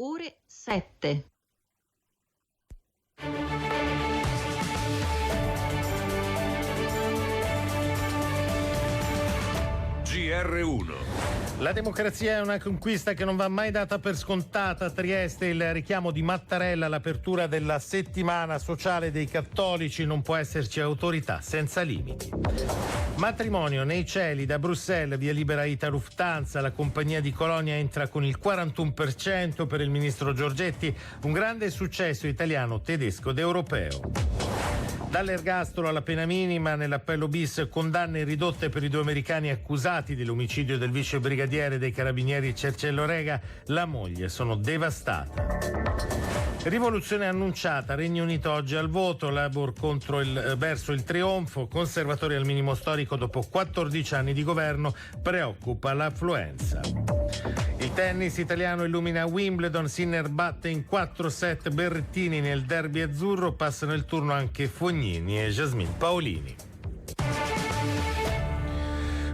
ore 7. GR1. La democrazia è una conquista che non va mai data per scontata. A Trieste il richiamo di Mattarella all'apertura della settimana sociale dei cattolici. Non può esserci autorità senza limiti. Matrimonio nei cieli da Bruxelles, via libera Ita Lufthansa. La compagnia di Colonia entra con il 41% per il ministro Giorgetti. Un grande successo italiano, tedesco ed europeo. Dall'ergastolo alla pena minima, nell'appello bis condanne ridotte per i 2 americani accusati dell'omicidio del vice brigadiere dei carabinieri Cercello Rega. La moglie, sono devastata. Rivoluzione annunciata, Regno Unito oggi al voto, Labour verso il trionfo, conservatori al minimo storico dopo 14 anni di governo, preoccupa l'affluenza. Il tennis italiano illumina Wimbledon, Sinner batte in 4 set Berrettini nel derby azzurro, passano il turno anche Fognini e Jasmine Paolini.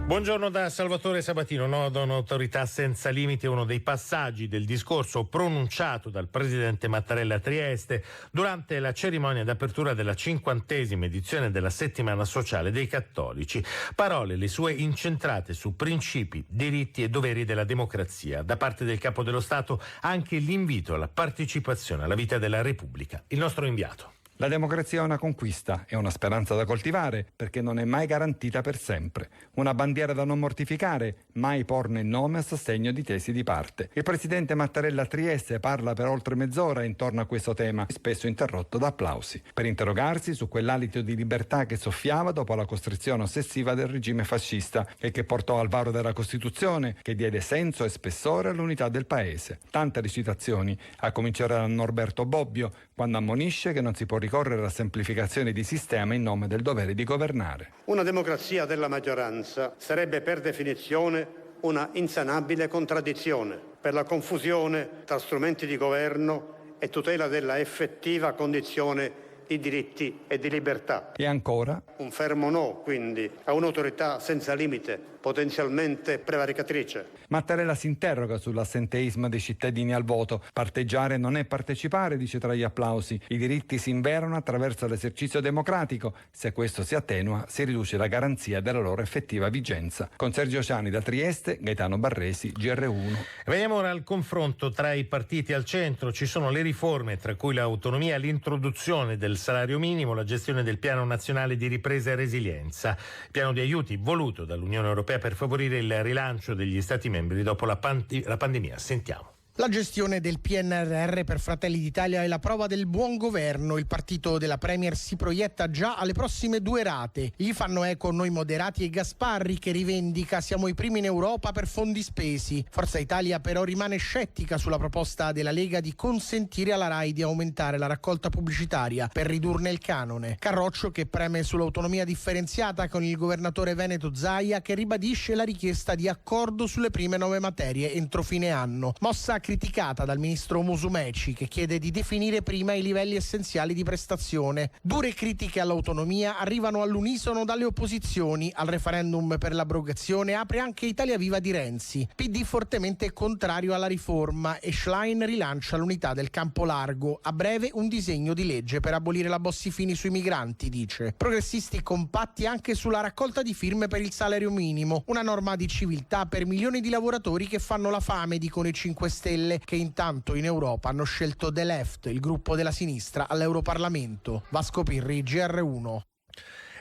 Buongiorno da Salvatore Sabatino. Nodo un'autorità senza limiti è uno dei passaggi del discorso pronunciato dal presidente Mattarella a Trieste durante la cerimonia d'apertura della 50ª edizione della settimana sociale dei cattolici. Parole, le sue, incentrate su principi, diritti e doveri della democrazia. Da parte del Capo dello Stato anche l'invito alla partecipazione alla vita della Repubblica. Il nostro inviato. La democrazia è una conquista, è una speranza da coltivare perché non è mai garantita per sempre. Una bandiera da non mortificare, mai porne il nome a sostegno di tesi di parte. Il presidente Mattarella a Trieste parla per oltre mezz'ora intorno a questo tema, spesso interrotto da applausi, per interrogarsi su quell'alito di libertà che soffiava dopo la costrizione ossessiva del regime fascista e che portò al varo della Costituzione, che diede senso e spessore all'unità del paese. Tante recitazioni, a cominciare da Norberto Bobbio, quando ammonisce che non si può ricorrere alla semplificazione di sistema in nome del dovere di governare. Una democrazia della maggioranza sarebbe per definizione una insanabile contraddizione per la confusione tra strumenti di governo e tutela della effettiva condizione di diritti e di libertà. E ancora? Un fermo no, quindi, a un'autorità senza limite, potenzialmente prevaricatrice. Mattarella si interroga sull'assenteismo dei cittadini al voto. Parteggiare non è partecipare, dice tra gli applausi. I diritti si inverano attraverso l'esercizio democratico. Se questo si attenua, si riduce la garanzia della loro effettiva vigenza. Con Sergio Ciani da Trieste, Gaetano Barresi, GR1. Veniamo ora al confronto tra i partiti al centro. Ci sono le riforme, tra cui l'autonomia, l'introduzione del salario minimo, la gestione del Piano Nazionale di Ripresa e Resilienza, piano di aiuti voluto dall'Unione Europea per favorire il rilancio degli Stati membri dopo la pandemia. Sentiamo. La gestione del PNRR per Fratelli d'Italia è la prova del buon governo. Il partito della Premier si proietta già alle prossime 2 rate. Gli fanno eco Noi Moderati e Gasparri, che rivendica siamo i primi in Europa per fondi spesi. Forza Italia però rimane scettica sulla proposta della Lega di consentire alla RAI di aumentare la raccolta pubblicitaria per ridurne il canone. Carroccio che preme sull'autonomia differenziata con il governatore veneto Zaia, che ribadisce la richiesta di accordo sulle prime 9 materie entro fine anno. Mossa criticata dal ministro Musumeci, che chiede di definire prima i livelli essenziali di prestazione. Dure critiche all'autonomia arrivano all'unisono dalle opposizioni. Al referendum per l'abrogazione apre anche Italia Viva di Renzi. PD fortemente contrario alla riforma e Schlein rilancia l'unità del campo largo. A breve un disegno di legge per abolire la Bossi-Fini sui migranti, dice. Progressisti compatti anche sulla raccolta di firme per il salario minimo, una norma di civiltà per milioni di lavoratori che fanno la fame, dicono i 5 Stelle, che intanto in Europa hanno scelto The Left, il gruppo della sinistra, all'Europarlamento. Vasco Pirri, GR1.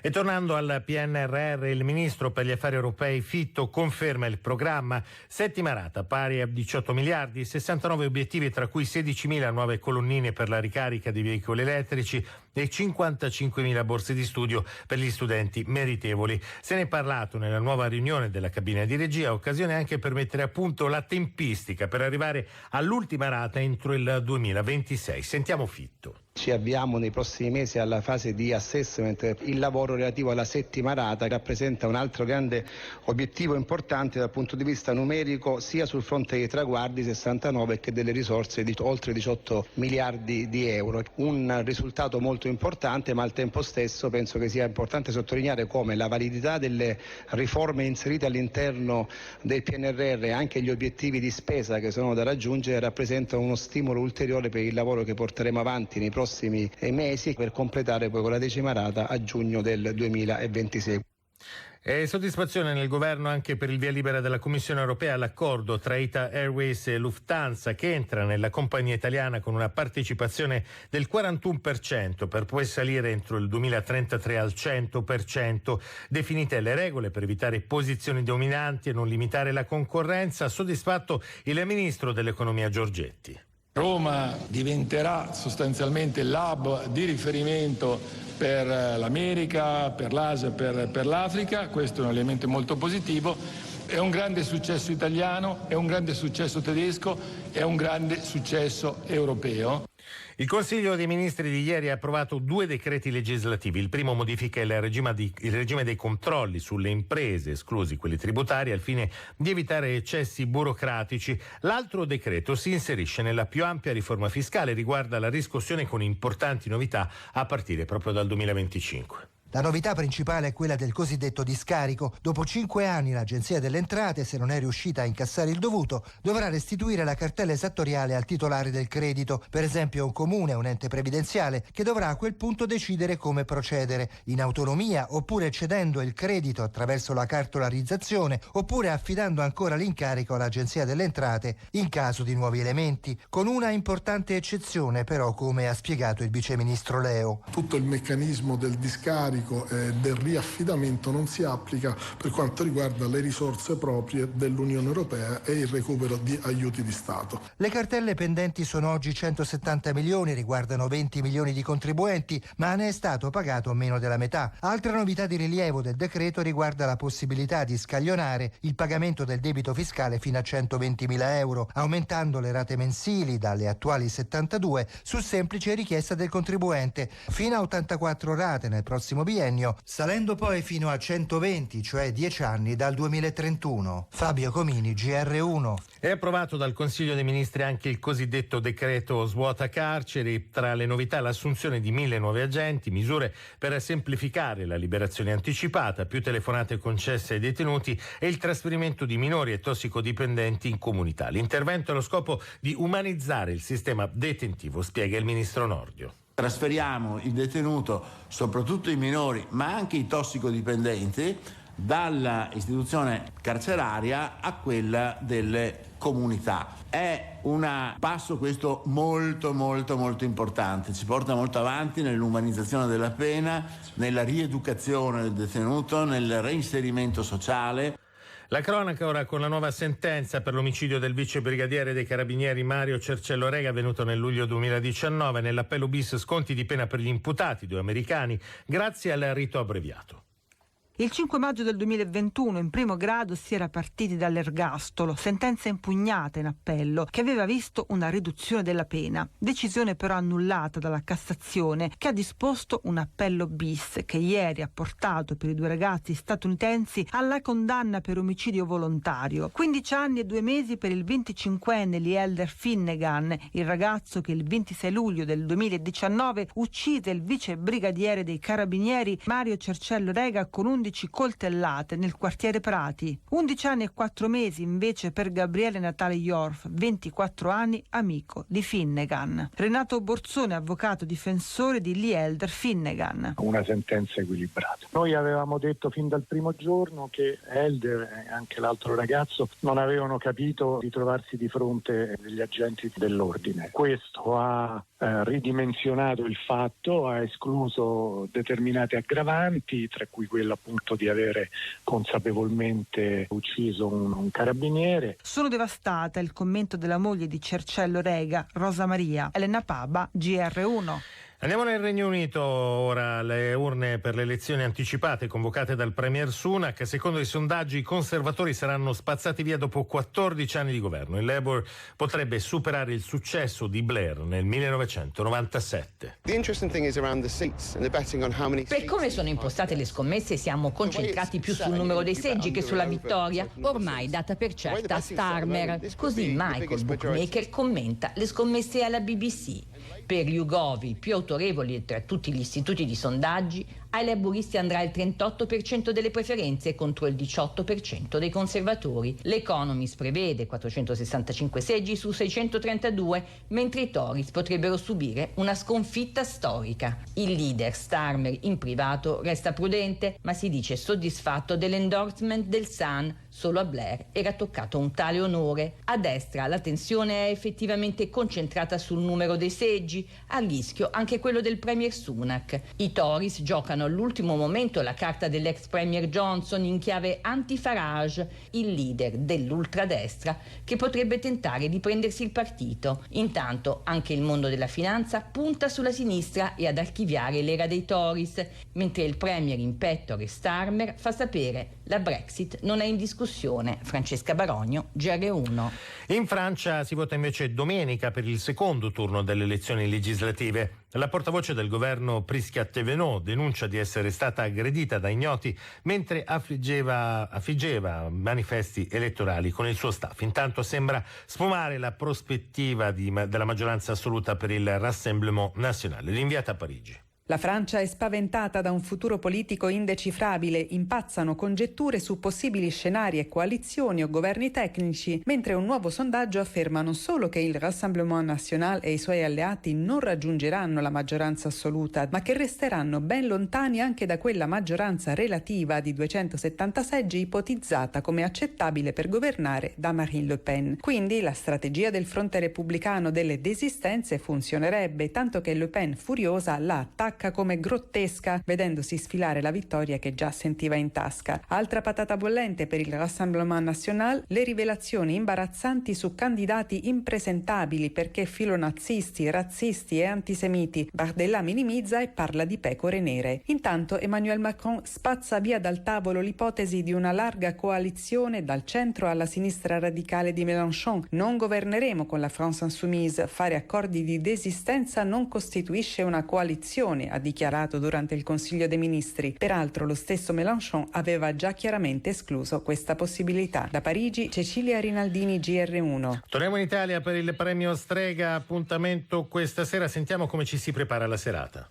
E tornando al PNRR, il ministro per gli affari europei Fitto conferma il programma, settima rata pari a 18 miliardi, 69 obiettivi tra cui 16.000 nuove colonnine per la ricarica di veicoli elettrici e 55.000 borse di studio per gli studenti meritevoli. Se ne è parlato nella nuova riunione della cabina di regia, occasione anche per mettere a punto la tempistica per arrivare all'ultima rata entro il 2026. Sentiamo Fitto. Ci avviamo nei prossimi mesi alla fase di assessment. Il lavoro relativo alla settima rata rappresenta un altro grande obiettivo importante dal punto di vista numerico, sia sul fronte dei traguardi 69 che delle risorse di oltre 18 miliardi di euro. Un risultato molto molto importante, ma al tempo stesso penso che sia importante sottolineare come la validità delle riforme inserite all'interno del PNRR e anche gli obiettivi di spesa che sono da raggiungere rappresentano uno stimolo ulteriore per il lavoro che porteremo avanti nei prossimi mesi per completare poi con la 10ª rata a giugno del 2026. E soddisfazione nel governo anche per il via libera della Commissione europea all'accordo tra Ita Airways e Lufthansa, che entra nella compagnia italiana con una partecipazione del 41% per poi salire entro il 2033 al 100%. Definite le regole per evitare posizioni dominanti e non limitare la concorrenza, ha soddisfatto il ministro dell'economia Giorgetti. Roma diventerà sostanzialmente l'hub di riferimento per l'America, per l'Asia, per l'Africa. Questo è un elemento molto positivo. È un grande successo italiano, è un grande successo tedesco, è un grande successo europeo. Il Consiglio dei Ministri di ieri ha approvato 2 decreti legislativi. Il primo modifica il regime dei controlli sulle imprese, esclusi quelli tributari, al fine di evitare eccessi burocratici. L'altro decreto si inserisce nella più ampia riforma fiscale, riguarda la riscossione con importanti novità a partire proprio dal 2025. La novità principale è quella del cosiddetto discarico. Dopo 5 anni l'Agenzia delle Entrate, se non è riuscita a incassare il dovuto, dovrà restituire la cartella esattoriale al titolare del credito, per esempio un comune, un ente previdenziale, che dovrà a quel punto decidere come procedere, in autonomia oppure cedendo il credito attraverso la cartolarizzazione oppure affidando ancora l'incarico all'Agenzia delle Entrate in caso di nuovi elementi, con una importante eccezione però, come ha spiegato il viceministro Leo. Tutto il meccanismo del discarico del riaffidamento non si applica per quanto riguarda le risorse proprie dell'Unione Europea e il recupero di aiuti di Stato. Le cartelle pendenti sono oggi 170 milioni, riguardano 20 milioni di contribuenti, ma ne è stato pagato meno della metà. Altra novità di rilievo del decreto riguarda la possibilità di scaglionare il pagamento del debito fiscale fino a 120.000 euro, aumentando le rate mensili dalle attuali 72 su semplice richiesta del contribuente, fino a 84 rate nel prossimo biennio, salendo poi fino a 120, cioè 10 anni dal 2031. Fabio Comini, GR1. È approvato dal Consiglio dei Ministri anche il cosiddetto decreto svuota carceri. Tra le novità l'assunzione di 1.000 nuovi agenti, misure per semplificare la liberazione anticipata, più telefonate concesse ai detenuti e il trasferimento di minori e tossicodipendenti in comunità. L'intervento ha lo scopo di umanizzare il sistema detentivo, spiega il ministro Nordio. Trasferiamo il detenuto, soprattutto i minori, ma anche i tossicodipendenti, dalla istituzione carceraria a quella delle comunità. È un passo questo molto importante, ci porta molto avanti nell'umanizzazione della pena, nella rieducazione del detenuto, nel reinserimento sociale. La cronaca ora con la nuova sentenza per l'omicidio del vice brigadiere dei carabinieri Mario Cercello Rega, avvenuto nel luglio 2019. Nell'appello bis sconti di pena per gli imputati, 2 americani, grazie al rito abbreviato. Il 5 maggio del 2021 in primo grado si era partiti dall'ergastolo, sentenza impugnata in appello che aveva visto una riduzione della pena, decisione però annullata dalla Cassazione che ha disposto un appello bis che ieri ha portato per i 2 ragazzi statunitensi alla condanna per omicidio volontario. 15 anni e 2 mesi per il 25enne Lee Elder Finnegan, il ragazzo che il 26 luglio del 2019 uccise il vice brigadiere dei carabinieri Mario Cercello Rega con 11 coltellate nel quartiere Prati. 11 anni e 4 mesi invece per Gabriele Natale Yorf, 24 anni, amico di Finnegan. Renato Borzone, avvocato difensore di Lee Elder Finnegan. Una sentenza equilibrata. Noi avevamo detto fin dal primo giorno che Elder e anche l'altro ragazzo non avevano capito di trovarsi di fronte degli agenti dell'ordine. Questo ha ridimensionato il fatto, ha escluso determinate aggravanti, tra cui quella appunto di avere consapevolmente ucciso un carabiniere. Sono devastata, il commento della moglie di Cercello Rega, Rosa Maria. Elena Paba, GR1. Andiamo nel Regno Unito ora. Le urne per le elezioni anticipate convocate dal Premier Sunak. Secondo i sondaggi i conservatori saranno spazzati via dopo 14 anni di governo. Il Labour potrebbe superare il successo di Blair nel 1997. Per come sono impostate le scommesse siamo concentrati più sul numero dei seggi che sulla vittoria, ormai data per certa a Starmer. Così Michael Bookmaker commenta le scommesse alla BBC. Per YouGov, più autorevoli tra tutti gli istituti di sondaggi, ai laburisti andrà il 38% delle preferenze contro il 18% dei conservatori. L'Economist prevede 465 seggi su 632, mentre i Tories potrebbero subire una sconfitta storica. Il leader Starmer in privato resta prudente, ma si dice soddisfatto dell'endorsement del Sun. Solo a Blair era toccato un tale onore. A destra la tensione è effettivamente concentrata sul numero dei seggi, a rischio anche quello del premier Sunak. I Tories giocano all'ultimo momento la carta dell'ex premier Johnson in chiave anti-Farage, il leader dell'ultradestra che potrebbe tentare di prendersi il partito. Intanto anche il mondo della finanza punta sulla sinistra e ad archiviare l'era dei Tories, mentre il premier in petto Starmer fa sapere la Brexit non è in discussione. Francesca Barogno, GR1. In Francia si vota invece domenica per il secondo turno delle elezioni legislative. La portavoce del governo Prisca Thévenot denuncia di essere stata aggredita da ignoti mentre affiggeva manifesti elettorali con il suo staff. Intanto sembra sfumare la prospettiva della maggioranza assoluta per il Rassemblement National. L'inviata a Parigi. La Francia è spaventata da un futuro politico indecifrabile, impazzano congetture su possibili scenari e coalizioni o governi tecnici, mentre un nuovo sondaggio afferma non solo che il Rassemblement National e i suoi alleati non raggiungeranno la maggioranza assoluta, ma che resteranno ben lontani anche da quella maggioranza relativa di 270 seggi ipotizzata come accettabile per governare da Marine Le Pen. Quindi la strategia del fronte repubblicano delle desistenze funzionerebbe, tanto che Le Pen, furiosa, la attacca come grottesca, vedendosi sfilare la vittoria che già sentiva in tasca. Altra patata bollente per il Rassemblement National, le rivelazioni imbarazzanti su candidati impresentabili perché filonazzisti, razzisti e antisemiti. Bardella minimizza e parla di pecore nere. Intanto Emmanuel Macron spazza via dal tavolo l'ipotesi di una larga coalizione dal centro alla sinistra radicale di Mélenchon. Non governeremo con la France Insoumise, fare accordi di desistenza non costituisce una coalizione, ha dichiarato durante il Consiglio dei Ministri. Peraltro lo stesso Mélenchon aveva già chiaramente escluso questa possibilità. Da Parigi, Cecilia Rinaldini, GR1. Torniamo in Italia per il premio Strega, appuntamento questa sera, sentiamo come ci si prepara la serata.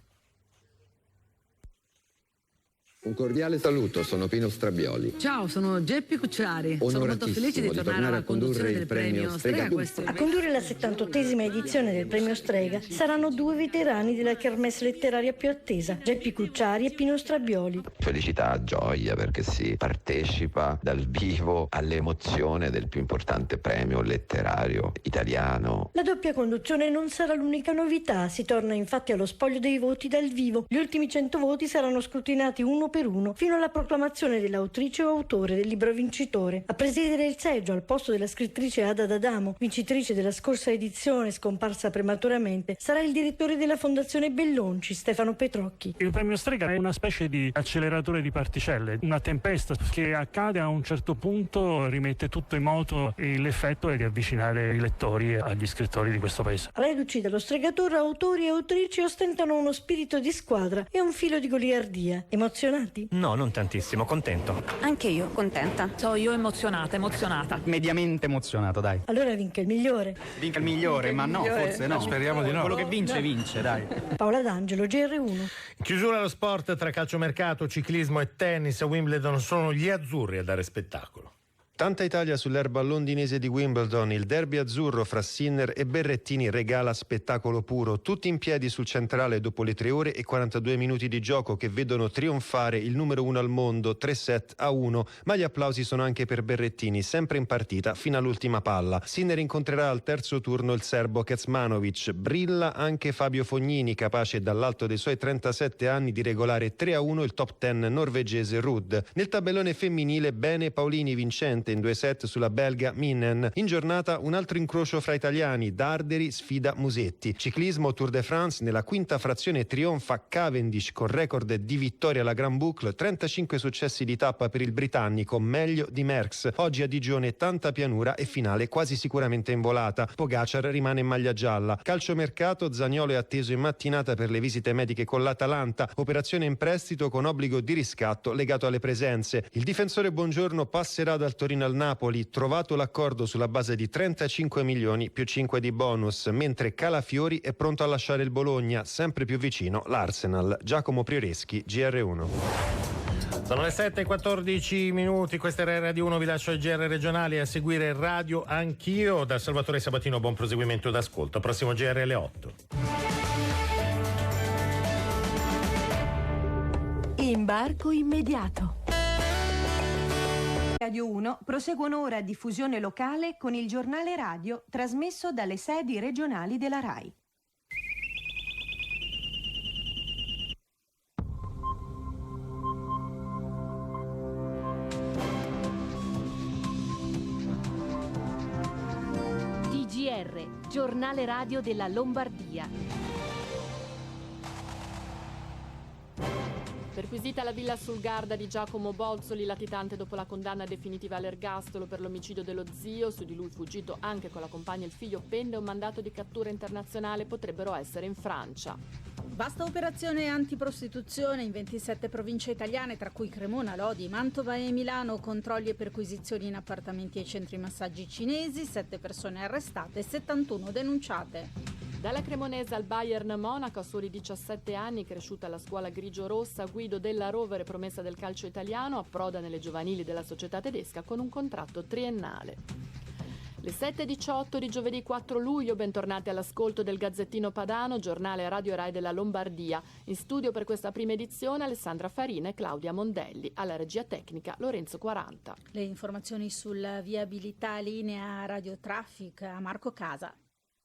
Un cordiale saluto, sono Pino Strabioli. Ciao, sono Geppi Cucciari. Sono molto felice di tornare alla conduzione del premio Strega. A condurre la 78esima edizione del premio Strega saranno due veterani della kermesse letteraria più attesa, Geppi Cucciari e Pino Strabioli. Felicità, gioia, perché si partecipa dal vivo all'emozione del più importante premio letterario italiano. La doppia conduzione non sarà l'unica novità, si torna infatti allo spoglio dei voti dal vivo. Gli ultimi 100 voti saranno scrutinati uno per uno fino alla proclamazione dell'autrice o autore del libro vincitore. A presiedere il seggio al posto della scrittrice Ada D'Adamo, vincitrice della scorsa edizione scomparsa prematuramente, sarà il direttore della Fondazione Bellonci, Stefano Petrocchi. Il premio Strega è una specie di acceleratore di particelle, una tempesta che accade a un certo punto, rimette tutto in moto e l'effetto è di avvicinare i lettori agli scrittori di questo paese. Reduci dallo Stregator, autori e autrici ostentano uno spirito di squadra e un filo di goliardia. Emozionati? No, non tantissimo, contento. Anche io, contenta. So, io emozionata. Mediamente emozionato, dai. Allora vinca il migliore. Vinca il migliore, ma no, forse no. Speriamo di no. Quello che vince, dai. Paola D'Angelo, GR1. In chiusura allo sport, tra calciomercato, ciclismo e tennis a Wimbledon sono gli azzurri a dare spettacolo. Tanta Italia sull'erba londinese di Wimbledon, il derby azzurro fra Sinner e Berrettini regala spettacolo puro, tutti in piedi sul centrale dopo le 3 ore e 42 minuti di gioco che vedono trionfare il numero 1 al mondo, 3-1, ma gli applausi sono anche per Berrettini, sempre in partita fino all'ultima palla. Sinner incontrerà al terzo turno il serbo Kecmanovic, brilla anche Fabio Fognini, capace dall'alto dei suoi 37 anni di regolare 3-1 il top 10 norvegese Ruud. Nel tabellone femminile bene Paolini vincente in 2 set sulla belga Minen. In giornata un altro incrocio fra italiani, Darderi sfida Musetti. Ciclismo Tour de France, nella quinta frazione trionfa Cavendish con record di vittoria alla Grand Boucle, 35 successi di tappa per il britannico, meglio di Merckx. Oggi a Digione tanta pianura e finale quasi sicuramente in volata. Pogacar rimane in maglia gialla. Calciomercato, Zaniolo è atteso in mattinata per le visite mediche con l'Atalanta, operazione in prestito con obbligo di riscatto legato alle presenze. Il difensore Buongiorno passerà dal Torino Torino al Napoli, trovato l'accordo sulla base di 35 milioni più 5 di bonus, mentre Calafiori è pronto a lasciare il Bologna, sempre più vicino l'Arsenal. Giacomo Prioreschi, GR1. Sono le 7:14, questa era Radio 1, vi lascio ai GR regionali, a seguire Radio Anch'io. Da Salvatore Sabatino buon proseguimento d'ascolto, prossimo GR alle 8. Imbarco immediato. Radio 1 prosegue un'ora a diffusione locale con il giornale radio trasmesso dalle sedi regionali della RAI. TGR, giornale radio della Lombardia. Perquisita la villa sul Garda di Giacomo Bozzoli, latitante dopo la condanna definitiva all'ergastolo per l'omicidio dello zio. Su di lui, fuggito anche con la compagna e il figlio, pende un mandato di cattura internazionale, potrebbero essere in Francia. Vasta operazione antiprostituzione in 27 province italiane, tra cui Cremona, Lodi, Mantova e Milano. Controlli e perquisizioni in appartamenti e centri massaggi cinesi, 7 persone arrestate e 71 denunciate. Dalla cremonese al Bayern Monaco, a soli 17 anni, cresciuta alla scuola grigio-rossa, Guido Della Rovere, promessa del calcio italiano, approda nelle giovanili della società tedesca con un contratto triennale. Le 7:18 di giovedì 4 luglio, bentornati all'ascolto del Gazzettino Padano, giornale Radio Rai della Lombardia. In studio per questa prima edizione Alessandra Farina e Claudia Mondelli, alla regia tecnica Lorenzo 40. Le informazioni sulla viabilità, linea Radio Traffic a Marco Casa.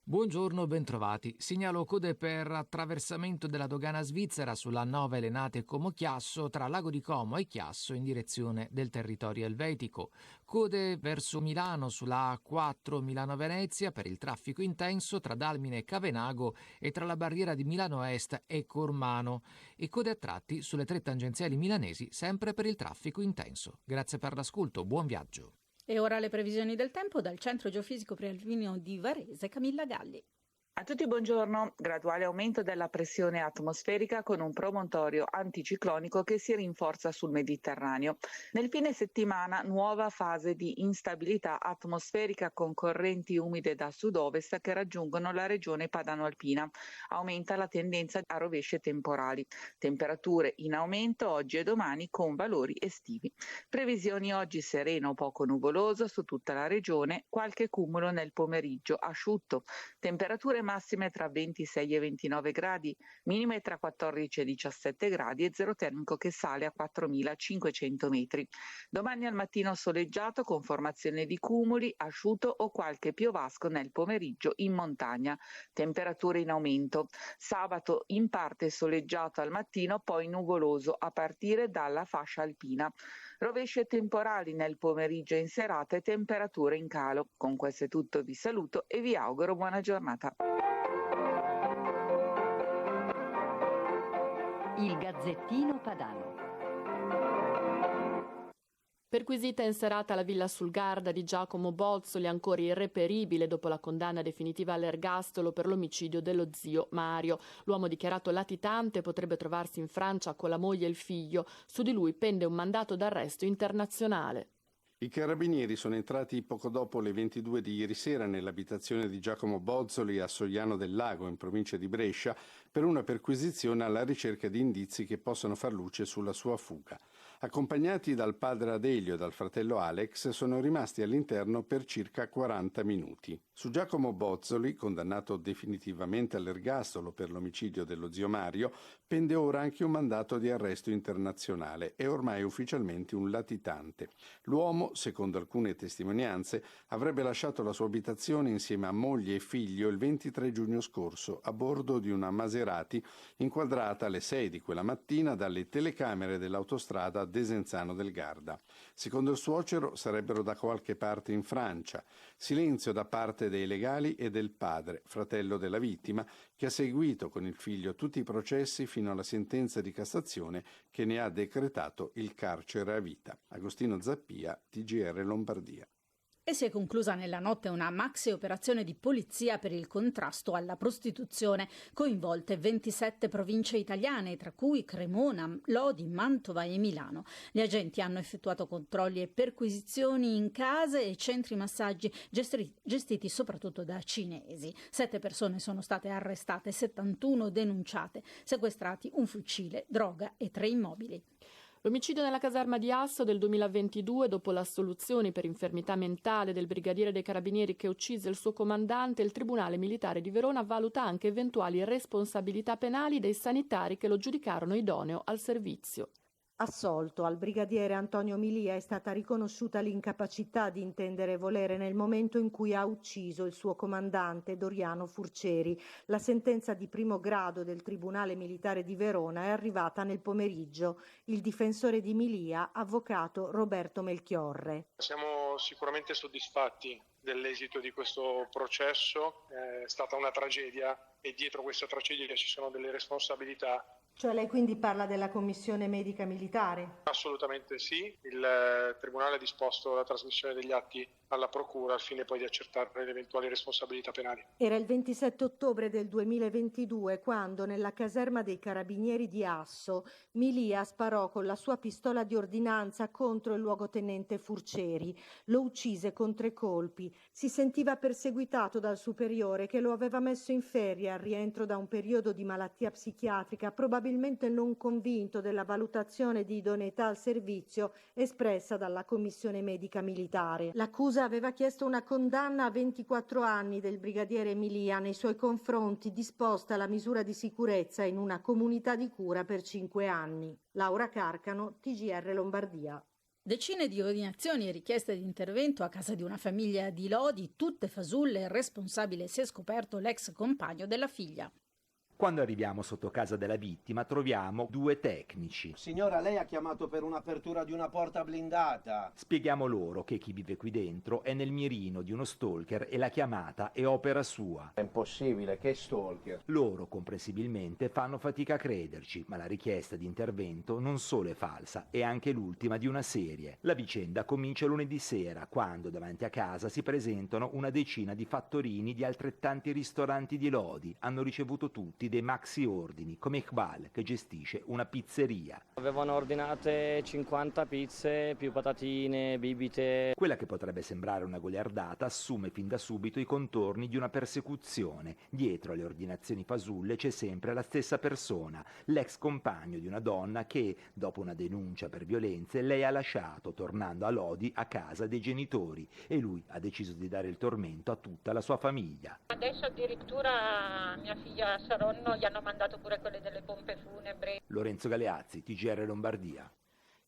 Buongiorno, bentrovati. Segnalo code per attraversamento della dogana svizzera sulla 9 Lenate Como Chiasso tra Lago di Como e Chiasso in direzione del territorio elvetico. Code verso Milano sulla A4 Milano-Venezia per il traffico intenso tra Dalmine e Cavenago e tra la barriera di Milano Est e Cormano. E code a tratti sulle 3 tangenziali milanesi sempre per il traffico intenso. Grazie per l'ascolto, buon viaggio. E ora le previsioni del tempo dal Centro Geofisico Prealpino di Varese, Camilla Galli. A tutti buongiorno. Graduale aumento della pressione atmosferica con un promontorio anticiclonico che si rinforza sul Mediterraneo. Nel fine settimana nuova fase di instabilità atmosferica con correnti umide da sud-ovest che raggiungono la regione padano-alpina. Aumenta la tendenza a rovesce temporali. Temperature in aumento oggi e domani con valori estivi. Previsioni oggi sereno o poco nuvoloso su tutta la regione, qualche cumulo nel pomeriggio asciutto. Temperature massime tra 26 e 29 gradi, minime tra 14 e 17 gradi e zero termico che sale a 4.500 metri. Domani al mattino soleggiato con formazione di cumuli, asciutto o qualche piovasco nel pomeriggio in montagna. Temperature in aumento. Sabato in parte soleggiato al mattino, poi nuvoloso a partire dalla fascia alpina. Rovesce temporali nel pomeriggio e in serata e temperature in calo. Con questo è tutto, vi saluto e vi auguro buona giornata. Il Gazzettino Padano. Perquisita in serata la villa sul Garda di Giacomo Bozzoli, ancora irreperibile dopo la condanna definitiva all'ergastolo per l'omicidio dello zio Mario. L'uomo dichiarato latitante potrebbe trovarsi in Francia con la moglie e il figlio. Su di lui pende un mandato d'arresto internazionale. I carabinieri sono entrati poco dopo le 22 di ieri sera nell'abitazione di Giacomo Bozzoli a Sogliano del Lago, in provincia di Brescia, per una perquisizione alla ricerca di indizi che possano far luce sulla sua fuga. Accompagnati dal padre Adelio e dal fratello Alex, sono rimasti all'interno per circa 40 minuti. Su Giacomo Bozzoli, condannato definitivamente all'ergastolo per l'omicidio dello zio Mario, pende ora anche un mandato di arresto internazionale e ormai ufficialmente un latitante. L'uomo, secondo alcune testimonianze, avrebbe lasciato la sua abitazione insieme a moglie e figlio il 23 giugno scorso a bordo di una Maserati inquadrata alle 6 di quella mattina dalle telecamere dell'autostrada Desenzano del Garda. Secondo il suocero sarebbero da qualche parte in Francia. Silenzio da parte dei legali e del padre, fratello della vittima, che ha seguito con il figlio tutti i processi fino alla sentenza di Cassazione che ne ha decretato il carcere a vita. Agostino Zappia, TGR Lombardia. E si è conclusa nella notte una maxi operazione di polizia per il contrasto alla prostituzione, coinvolte 27 province italiane, tra cui Cremona, Lodi, Mantova e Milano. Gli agenti hanno effettuato controlli e perquisizioni in case e centri massaggi gestiti soprattutto da cinesi. 7 persone sono state arrestate, 71 denunciate, sequestrati un fucile, droga e 3 immobili. L'omicidio nella caserma di Asso del 2022, dopo l'assoluzione per infermità mentale del brigadiere dei carabinieri che uccise il suo comandante, il Tribunale Militare di Verona valuta anche eventuali responsabilità penali dei sanitari che lo giudicarono idoneo al servizio. Assolto, al brigadiere Antonio Milia è stata riconosciuta l'incapacità di intendere e volere nel momento in cui ha ucciso il suo comandante Doriano Furceri. La sentenza di primo grado del Tribunale Militare di Verona è arrivata nel pomeriggio. Il difensore di Milia, avvocato Roberto Melchiorre. Siamo sicuramente soddisfatti dell'esito di questo processo, è stata una tragedia e dietro questa tragedia ci sono delle responsabilità. Cioè lei quindi parla della commissione medica militare? Assolutamente sì, il Tribunale ha disposto la trasmissione degli atti alla Procura al fine poi di accertare le eventuali responsabilità penali. Era il 27 ottobre del 2022 quando nella caserma dei Carabinieri di Asso Milia sparò con la sua pistola di ordinanza contro il luogotenente Furceri. Lo uccise con 3 colpi. Si sentiva perseguitato dal superiore che lo aveva messo in ferie al rientro da un periodo di malattia psichiatrica, probabilmente non convinto della valutazione di idoneità al servizio espressa dalla commissione medica militare. L'accusa aveva chiesto una condanna a 24 anni del brigadiere Milia nei suoi confronti, disposta la misura di sicurezza in una comunità di cura per 5 anni. Laura Carcano, TGR Lombardia. Decine di ordinazioni e richieste di intervento a casa di una famiglia di Lodi, tutte fasulle. Il responsabile si è scoperto l'ex compagno della figlia. Quando arriviamo sotto casa della vittima troviamo 2 tecnici. Signora, lei ha chiamato per un'apertura di una porta blindata. Spieghiamo loro che chi vive qui dentro è nel mirino di uno stalker e la chiamata è opera sua. È impossibile, che stalker? Loro comprensibilmente fanno fatica a crederci, ma la richiesta di intervento non solo è falsa, è anche l'ultima di una serie. La vicenda comincia lunedì sera, quando davanti a casa si presentano una decina di fattorini di altrettanti ristoranti di Lodi. Hanno ricevuto tutti dei maxi ordini, come Iqbal che gestisce una pizzeria. Avevano ordinate 50 pizze più patatine, bibite. Quella che potrebbe sembrare una goliardata assume fin da subito i contorni di una persecuzione. Dietro alle ordinazioni fasulle c'è sempre la stessa persona, l'ex compagno di una donna che, dopo una denuncia per violenze, lei ha lasciato tornando a Lodi a casa dei genitori e lui ha deciso di dare il tormento a tutta la sua famiglia. Adesso addirittura mia figlia Saronno gli hanno mandato pure quelle delle pompe funebri. Lorenzo Galeazzi, TGR Lombardia.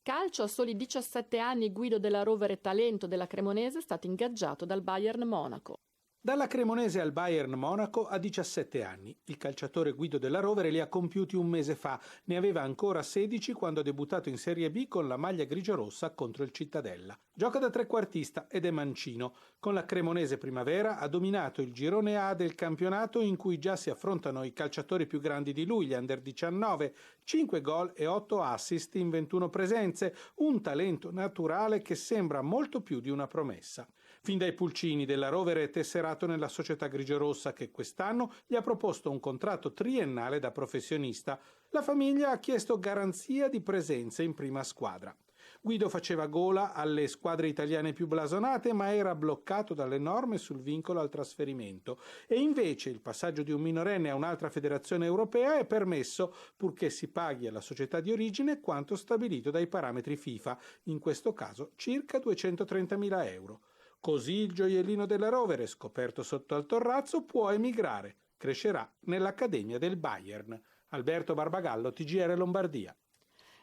Calcio, a soli 17 anni Guido della Rovere, talento della Cremonese, è stato ingaggiato dal Bayern Monaco. Dalla Cremonese al Bayern Monaco a 17 anni. Il calciatore Guido della Rovere li ha compiuti un mese fa. Ne aveva ancora 16 quando ha debuttato in Serie B con la maglia grigio-rossa contro il Cittadella. Gioca da trequartista ed è mancino. Con la Cremonese Primavera ha dominato il girone A del campionato in cui già si affrontano i calciatori più grandi di lui, gli under 19, 5 gol e 8 assist in 21 presenze, un talento naturale che sembra molto più di una promessa. Fin dai pulcini della Rovere è tesserato nella società grigiorossa che quest'anno gli ha proposto un contratto triennale da professionista. La famiglia ha chiesto garanzia di presenza in prima squadra. Guido faceva gola alle squadre italiane più blasonate, ma era bloccato dalle norme sul vincolo al trasferimento e invece il passaggio di un minorenne a un'altra federazione europea è permesso purché si paghi alla società di origine quanto stabilito dai parametri FIFA, in questo caso circa 230.000 euro. Così il gioiellino della Rovere, scoperto sotto al Torrazzo, può emigrare. Crescerà nell'Accademia del Bayern. Alberto Barbagallo, TGR Lombardia.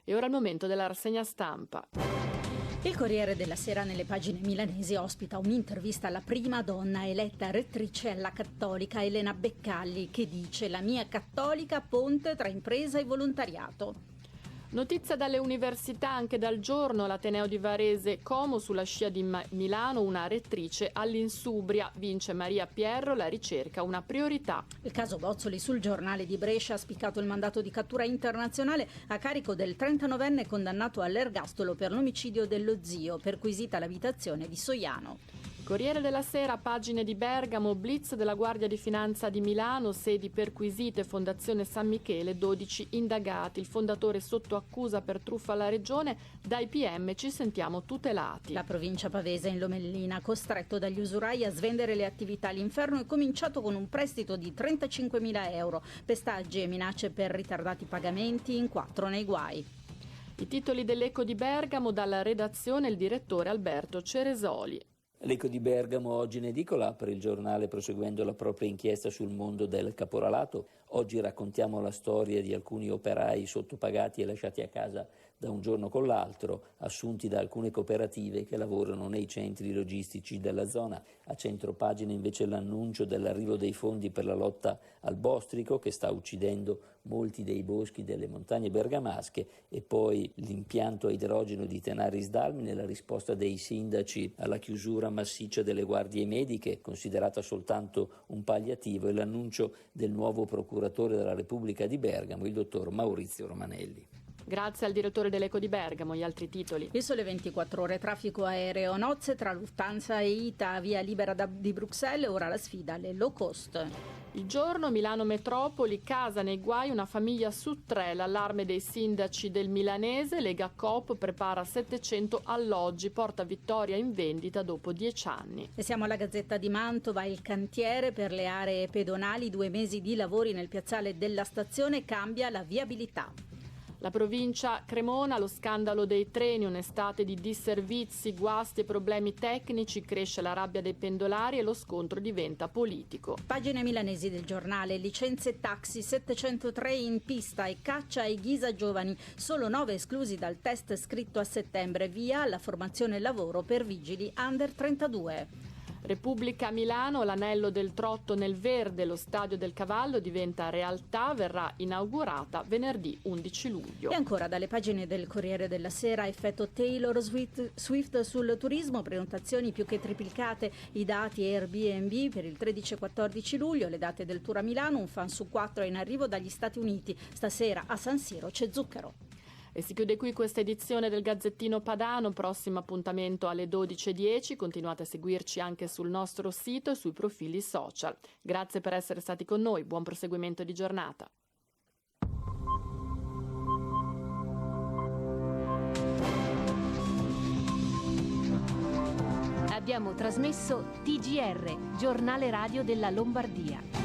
E ora il momento della rassegna stampa. Il Corriere della Sera nelle pagine milanesi ospita un'intervista alla prima donna eletta rettrice alla Cattolica, Elena Beccalli, che dice: la mia cattolica ponte tra impresa e volontariato. Notizia dalle università, anche dal Giorno, l'Ateneo di Varese, Como sulla scia di Milano, una rettrice all'Insubria, vince Maria Pierro, la ricerca una priorità. Il caso Bozzoli sul Giornale di Brescia ha spiccato il mandato di cattura internazionale a carico del 39enne condannato all'ergastolo per l'omicidio dello zio, perquisita l'abitazione di Soiano. Corriere della Sera, pagine di Bergamo, blitz della Guardia di Finanza di Milano, sedi perquisite, Fondazione San Michele, 12 indagati. Il fondatore sotto accusa per truffa alla regione, dai PM ci sentiamo tutelati. La provincia pavese in Lomellina, costretto dagli usurai a svendere le attività. L'inferno è cominciato con un prestito di 35.000 euro, pestaggi e minacce per ritardati pagamenti, in 4 nei guai. I titoli dell'Eco di Bergamo, dalla redazione il direttore Alberto Ceresoli. L'Eco di Bergamo oggi in edicola apre il giornale proseguendo la propria inchiesta sul mondo del caporalato. Oggi raccontiamo la storia di alcuni operai sottopagati e lasciati a casa da un giorno con l'altro, assunti da alcune cooperative che lavorano nei centri logistici della zona. A centropagina invece l'annuncio dell'arrivo dei fondi per la lotta al bostrico che sta uccidendo molti dei boschi delle montagne bergamasche, e poi l'impianto a idrogeno di Tenaris Dalmine, la risposta dei sindaci alla chiusura massiccia delle guardie mediche, considerata soltanto un palliativo, e l'annuncio del nuovo procuratore della Repubblica di Bergamo, il dottor Maurizio Romanelli. Grazie al direttore dell'Eco di Bergamo. Gli altri titoli. Il Sole 24 Ore, traffico aereo, nozze tra Lufthansa e ITA, via libera di Bruxelles, ora la sfida alle low cost. Il Giorno, Milano Metropoli, casa nei guai, una famiglia su 3, l'allarme dei sindaci del milanese, Lega Coop prepara 700 alloggi, porta Vittoria in vendita dopo 10 anni. E siamo alla Gazzetta di Mantova, il cantiere per le aree pedonali, 2 mesi di lavori nel piazzale della stazione, cambia la viabilità. La provincia Cremona, lo scandalo dei treni, un'estate di disservizi, guasti e problemi tecnici, cresce la rabbia dei pendolari e lo scontro diventa politico. Pagine milanesi del giornale, licenze taxi, 703 in pista e caccia ai ghisa giovani, solo 9 esclusi dal test scritto a settembre, via alla formazione e lavoro per vigili under 32. Repubblica Milano, l'anello del trotto nel verde, lo stadio del cavallo diventa realtà, verrà inaugurata venerdì 11 luglio. E ancora dalle pagine del Corriere della Sera, effetto Taylor Swift sul turismo, prenotazioni più che triplicate, i dati Airbnb per il 13 e 14 luglio, le date del tour a Milano, un fan su 4 è in arrivo dagli Stati Uniti, stasera a San Siro c'è Zucchero. E si chiude qui questa edizione del Gazzettino Padano, prossimo appuntamento alle 12:10, continuate a seguirci anche sul nostro sito e sui profili social. Grazie per essere stati con noi, buon proseguimento di giornata. Abbiamo trasmesso TGR, giornale radio della Lombardia.